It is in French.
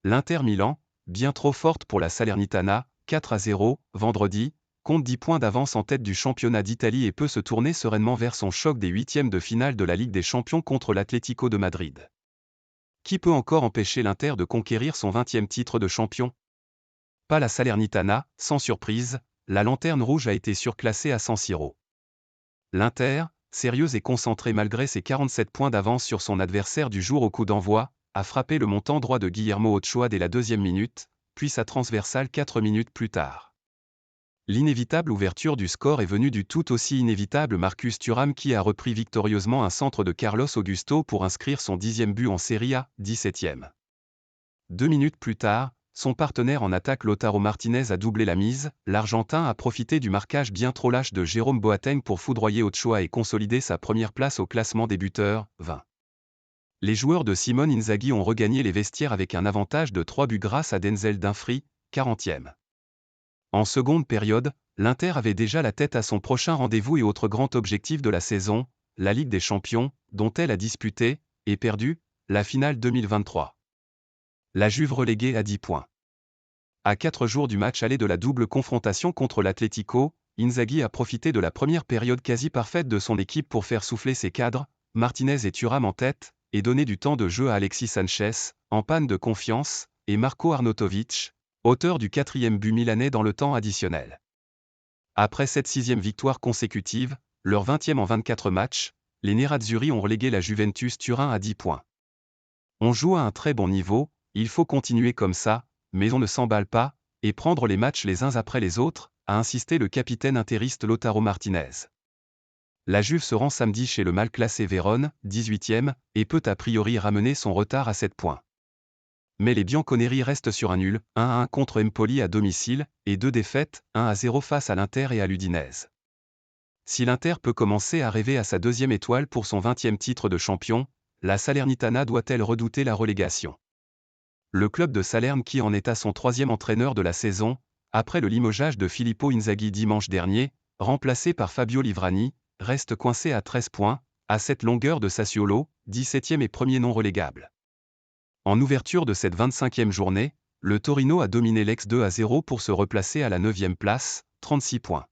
L'Inter Milan, bien trop forte pour la Salernitana, 4-0, vendredi, compte 10 points d'avance en tête du championnat d'Italie et peut se tourner sereinement vers son choc des huitièmes de finale de la Ligue des Champions contre l'Atlético de Madrid. Qui peut encore empêcher l'Inter de conquérir son 20e titre de champion? Pas la Salernitana, sans surprise, la lanterne rouge a été surclassée à San Siro. L'Inter, sérieuse et concentrée malgré ses 47 points d'avance sur son adversaire du jour au coup d'envoi, a frappé le montant droit de Guillermo Ochoa dès la 2e minute, puis sa transversale 4 minutes plus tard. L'inévitable ouverture du score est venue du tout aussi inévitable Marcus Thuram qui a repris victorieusement un centre de Carlos Augusto pour inscrire son 10e but en Serie A, 17e. 2 minutes plus tard, son partenaire en attaque Lautaro Martinez a doublé la mise, l'Argentin a profité du marquage bien trop lâche de Jérôme Boateng pour foudroyer Ochoa et consolider sa première place au classement des buteurs, 20. Les joueurs de Simone Inzaghi ont regagné les vestiaires avec un avantage de 3 buts grâce à Denzel Dumfries, 40e. En seconde période, l'Inter avait déjà la tête à son prochain rendez-vous et autre grand objectif de la saison, la Ligue des Champions, dont elle a disputé, et perdu, la finale 2023. La Juve reléguée à 10 points. À 4 jours du match aller de la double confrontation contre l'Atlético, Inzaghi a profité de la première période quasi parfaite de son équipe pour faire souffler ses cadres, Martinez et Thuram en tête, et donner du temps de jeu à Alexis Sanchez, en panne de confiance, et Marco Arnautovic, auteur du 4e but milanais dans le temps additionnel. Après cette 6e victoire consécutive, leur 20e en 24 matchs, les Nerazzurri ont relégué la Juventus Turin à 10 points. On joue à un très bon niveau, il faut continuer comme ça, mais on ne s'emballe pas, et prendre les matchs les uns après les autres, a insisté le capitaine interiste Lautaro Martinez. La Juve se rend samedi chez le mal classé Vérone, 18e, et peut a priori ramener son retard à 7 points. Mais les Bianconeri restent sur un nul, 1-1 contre Empoli à domicile, et 2 défaites, 1-0 face à l'Inter et à l'Udinese. Si l'Inter peut commencer à rêver à sa 2e étoile pour son 20e titre de champion, la Salernitana doit-elle redouter la relégation? Le club de Salerne qui en est à son 3e entraîneur de la saison, après le limogeage de Filippo Inzaghi dimanche dernier, remplacé par Fabio Livrani, reste coincé à 13 points, à cette longueur de Sassuolo, 17e et premier non relégable. En ouverture de cette 25e journée, le Torino a dominé l'Ex 2-0 pour se replacer à la 9e place, 36 points.